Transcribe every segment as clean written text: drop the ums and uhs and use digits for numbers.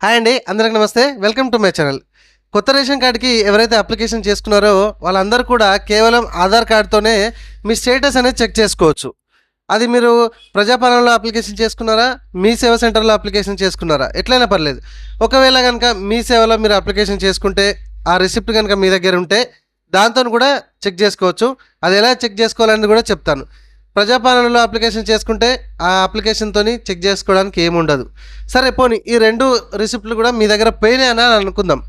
Hi అండి, అందరికి నమస్తే. Welcome to my channel. కొత్త రేషన్ కార్డ్కి ఎవరైతే అప్లికేషన్ చేసుకున్నారో వాళ్ళందరూ కూడా కేవలం ఆధార్ కార్డ్తోనే మీ స్టేటస్ అనేది చెక్ చేసుకోవచ్చు. అది మీరు ప్రజాపాలనలో అప్లికేషన్ చేసుకున్నారా, మీ సేవా సెంటర్లో అప్లికేషన్ చేసుకున్నారా, ఎట్లయినా పర్లేదు. ఒకవేళ కనుక మీ సేవలో మీరు అప్లికేషన్ చేసుకుంటే ఆ రిసిప్ట్ కనుక మీ దగ్గర ఉంటే దాంతో కూడా చెక్ చేసుకోవచ్చు. అది ఎలా చెక్ చేసుకోవాలని కూడా చెప్తాను. ప్రజాపాలనలో అప్లికేషన్ చేసుకుంటే ఆ అప్లికేషన్తో చెక్ చేసుకోవడానికి ఏముండదు. సరే పోనీ ఈ రెండు రిసిప్ట్లు కూడా మీ దగ్గర పోయినాయి అని అనుకుందాం.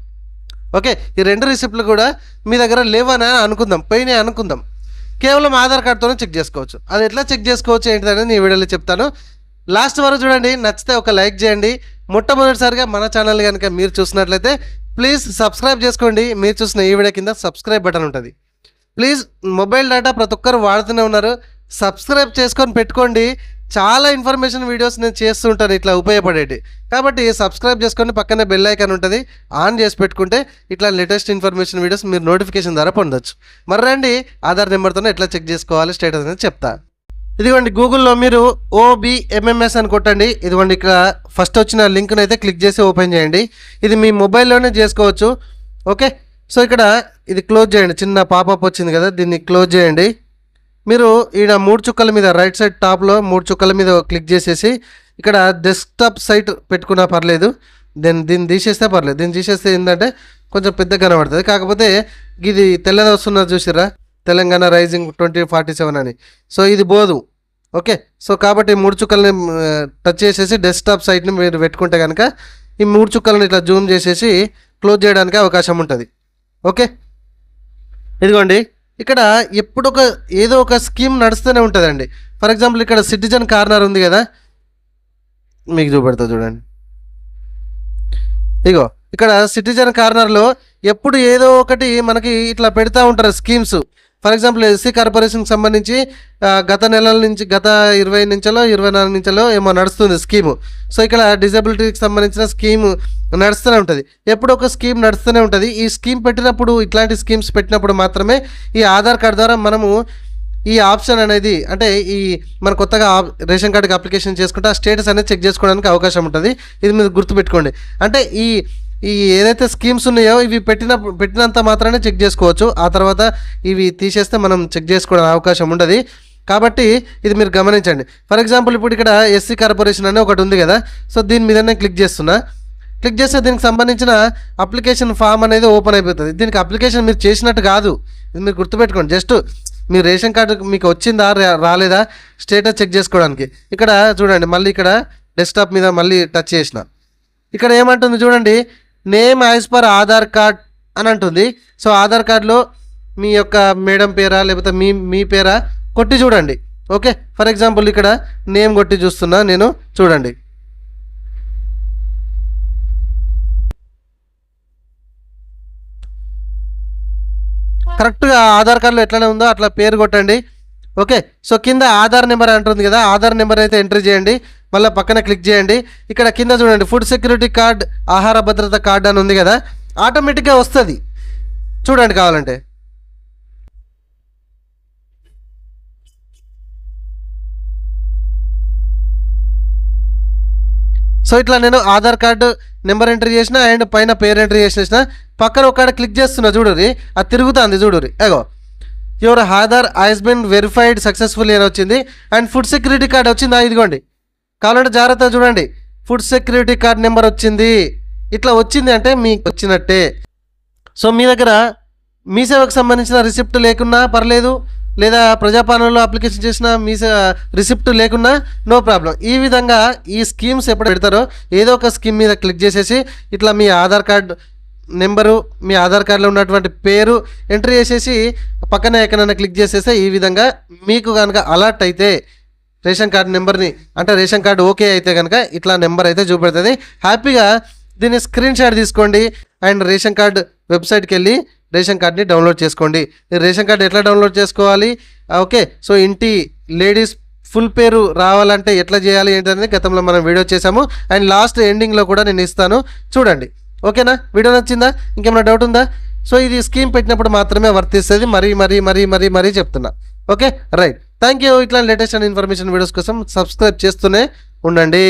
ఓకే, ఈ రెండు రిసిప్ట్లు కూడా మీ దగ్గర లేవని అనుకుందాం, పోయినాయి అనుకుందాం. కేవలం ఆధార్ కార్డ్తోనే చెక్ చేసుకోవచ్చు. అది ఎట్లా చెక్ చేసుకోవచ్చు ఏంటిదనేది ఈ వీడియోలో చెప్తాను. లాస్ట్ వరకు చూడండి. నచ్చితే ఒక లైక్ చేయండి. మొట్టమొదటిసారిగా మన ఛానల్ కనుక మీరు చూసినట్లయితే ప్లీజ్ సబ్స్క్రైబ్ చేసుకోండి. మీరు చూసిన ఈ వీడియో కింద సబ్స్క్రైబ్ బటన్ ఉంటుంది. ప్లీజ్ మొబైల్ డేటా ప్రతి ఒక్కరు వాడుతూనే ఉన్నారు, సబ్స్క్రైబ్ చేసుకొని పెట్టుకోండి. చాలా ఇన్ఫర్మేషన్ వీడియోస్ నేను చేస్తుంటాను ఇట్లా ఉపయోగపడేటి. కాబట్టి సబ్స్క్రైబ్ చేసుకొని పక్కనే బెల్ ఐకాన్ ఉంటుంది, ఆన్ చేసి పెట్టుకుంటే ఇట్లా లేటెస్ట్ ఇన్ఫర్మేషన్ వీడియోస్ మీరు నోటిఫికేషన్ ద్వారా పొందొచ్చు. మరి రండి, ఆధార్ నెంబర్తోనే ఎట్లా చెక్ చేసుకోవాలి స్టేటస్ అనేది చెప్తా. ఇదిగోండి, గూగుల్లో మీరు OBMMS అని కొట్టండి. ఇదిగోండి, ఇక్కడ ఫస్ట్ వచ్చిన లింక్ని అయితే క్లిక్ చేసి ఓపెన్ చేయండి. ఇది మీ మొబైల్లోనే చేసుకోవచ్చు. ఓకే, సో ఇక్కడ ఇది క్లోజ్ చేయండి. చిన్న పాపప్ వచ్చింది కదా, దీన్ని క్లోజ్ చేయండి. మీరు ఈడ 3 చుక్కల మీద రైట్ సైడ్ టాప్లో 3 చుక్కల మీద క్లిక్ చేసేసి ఇక్కడ డెస్క్టాప్ సైట్ పెట్టుకున్నా పర్లేదు, దీన్ని తీసేస్తే పర్లేదు. దీన్ని తీసేస్తే ఏంటంటే కొంచెం పెద్దగా కనబడుతుంది. కాకపోతే ఇది తెల్లది వస్తున్నది చూసిరా, తెలంగాణ రైజింగ్ 2047 అని. సో ఇది బోదు. ఓకే, సో కాబట్టి 3 చుక్కల్ని టచ్ చేసేసి డెస్క్టాప్ సైట్ని మీరు పెట్టుకుంటే కనుక ఈ 3 చుక్కలని ఇట్లా జూమ్ చేసేసి క్లోజ్ చేయడానికి అవకాశం ఉంటుంది. ఓకే, ఇదిగోండి, ఇక్కడ ఏదో ఒక స్కీమ్ నడుస్తూనే ఉంటుందండి. ఫర్ ఎగ్జాంపుల్ ఇక్కడ సిటిజన్ కార్నర్ ఉంది కదా, మీకు చూపెడతా చూడండి. ఇగో ఇక్కడ సిటిజన్ కార్నర్లో ఎప్పుడు ఏదో ఒకటి మనకి ఇట్లా పెడతా ఉంటారు స్కీమ్స్. ఫర్ ఎగ్జాంపుల్ ఎస్సీ కార్పొరేషన్కి సంబంధించి గత నెలల నుంచి, గత 20 నుంచో 24 నుంచో ఏమో నడుస్తుంది స్కీము. సో ఇక్కడ డిజబిలిటీకి సంబంధించిన స్కీమ్ నడుస్తూనే ఉంటుంది. ఎప్పుడు ఒక స్కీమ్ నడుస్తూనే ఉంటుంది. ఈ స్కీమ్ పెట్టినప్పుడు, ఇట్లాంటి స్కీమ్స్ పెట్టినప్పుడు మాత్రమే ఈ ఆధార్ కార్డు ద్వారా మనము ఈ ఆప్షన్ అనేది, అంటే మన కొత్తగా రేషన్ కార్డుకి అప్లికేషన్ చేసుకుంటే ఆ స్టేటస్ అనేది చెక్ చేసుకోవడానికి అవకాశం ఉంటుంది. ఇది మీరు గుర్తుపెట్టుకోండి. అంటే ఈ ఏదైతే స్కీమ్స్ ఉన్నాయో ఇవి పెట్టినంత మాత్రమే చెక్ చేసుకోవచ్చు. ఆ తర్వాత ఇవి తీసేస్తే మనం చెక్ చేసుకోవడానికి అవకాశం ఉండదు. కాబట్టి ఇది మీరు గమనించండి. ఫర్ ఎగ్జాంపుల్ ఇప్పుడు ఇక్కడ ఎస్సీ కార్పొరేషన్ అనే ఒకటి ఉంది కదా, సో దీని మీదనే క్లిక్ చేస్తున్నా. క్లిక్ చేస్తే దీనికి సంబంధించిన అప్లికేషన్ ఫామ్ అనేది ఓపెన్ అయిపోతుంది. దీనికి అప్లికేషన్ మీరు చేసినట్టు కాదు, ఇది మీరు గుర్తుపెట్టుకోండి. జస్ట్ మీ రేషన్ కార్డు మీకు వచ్చిందా రాలేదా స్టేటస్ చెక్ చేసుకోవడానికి. ఇక్కడ చూడండి, మళ్ళీ ఇక్కడ డెస్క్టాప్ మీద మళ్ళీ టచ్ చేసిన, ఇక్కడ ఏమంటుంది చూడండి, name as per Aadhaar card అని అంటుంది. సో ఆధార్ కార్డులో మీ యొక్క మేడం పేరా లేకపోతే మీ పేరా కొట్టి చూడండి. ఓకే, ఫర్ ఎగ్జాంపుల్ ఇక్కడ నేమ్ కొట్టి చూస్తున్నా నేను, చూడండి. కరెక్ట్గా ఆధార్ కార్డులో ఎట్లనే ఉందో అట్లా పేరు కొట్టండి. ఓకే, సో కింద ఆధార్ నెంబర్ అంటుంది కదా, ఆధార్ నెంబర్ అయితే ఎంట్రీ చేయండి. మళ్ళీ పక్కన క్లిక్ చేయండి. ఇక్కడ కింద చూడండి, ఫుడ్ సెక్యూరిటీ కార్డ్, ఆహార భద్రత కార్డు అని ఉంది కదా, ఆటోమేటిక్గా వస్తుంది. చూడండి కావాలంటే. సో ఇట్లా నేను ఆధార్ కార్డు నెంబర్ ఎంట్రీ చేసిన అండ్ పైన పేరు ఎంట్రీ చేసిన, పక్కన ఒక క్లిక్ చేస్తున్నా చూడురి, అది తిరుగుతుంది చూడురి. అగో, your Aadhaar has been verified successfully అని వచ్చింది. అండ్ ఫుడ్ సెక్యూరిటీ కార్డ్ వచ్చిందా, ఇదిగోండి. కావాలంటే జాగ్రత్తగా చూడండి, ఫుడ్ సెక్యూరిటీ కార్డ్ నెంబర్ వచ్చింది. ఇట్లా వచ్చింది అంటే మీకు వచ్చినట్టే. సో మీ దగ్గర మీ సేవకు సంబంధించిన రిసిప్ట్ లేకున్నా పర్లేదు, లేదా ప్రజాపాలనలో అప్లికేషన్ చేసిన మీ రిసిప్ట్ లేకున్నా నో ప్రాబ్లం. ఈ విధంగా ఈ స్కీమ్స్ ఎప్పుడు పెడతారో ఏదో ఒక స్కీమ్ మీద క్లిక్ చేసేసి ఇట్లా మీ ఆధార్ కార్డు నెంబరు, మీ ఆధార్ కార్డులో ఉన్నటువంటి పేరు ఎంట్రీ చేసేసి పక్కన ఎక్కడైనా క్లిక్ చేసేస్తే ఈ విధంగా మీకు కనుక అలర్ట్ అయితే రేషన్ కార్డు నెంబర్ని, అంటే రేషన్ కార్డు ఓకే అయితే కనుక ఇట్లా నెంబర్ అయితే చూపెడుతుంది. హ్యాపీగా దీన్ని స్క్రీన్ షాట్ తీసుకోండి అండ్ రేషన్ కార్డు వెబ్సైట్కి వెళ్ళి రేషన్ కార్డ్ని డౌన్లోడ్ చేసుకోండి. రేషన్ కార్డు ఎట్లా డౌన్లోడ్ చేసుకోవాలి, ఓకే, సో ఇంటి లేడీస్ ఫుల్ పేరు రావాలంటే ఎట్లా చేయాలి ఏంటనేది గతంలో మనం వీడియో చేసాము. అండ్ లాస్ట్ ఎండింగ్లో కూడా నేను ఇస్తాను, చూడండి. ఓకేనా, వీడియో నచ్చిందా, ఇంకేమైనా డౌట్ ఉందా? సో ఇది స్కీమ్ పెట్టినప్పుడు మాత్రమే వర్తిస్తుంది, మరీ చెప్తున్నా. Okay, right, thank you. ఇట్లా లేటెస్ట్ అండ్ ఇన్ఫర్మేషన్ వీడియోస్ కోసం సబ్స్క్రైబ్ చేస్తూనే ఉండండి.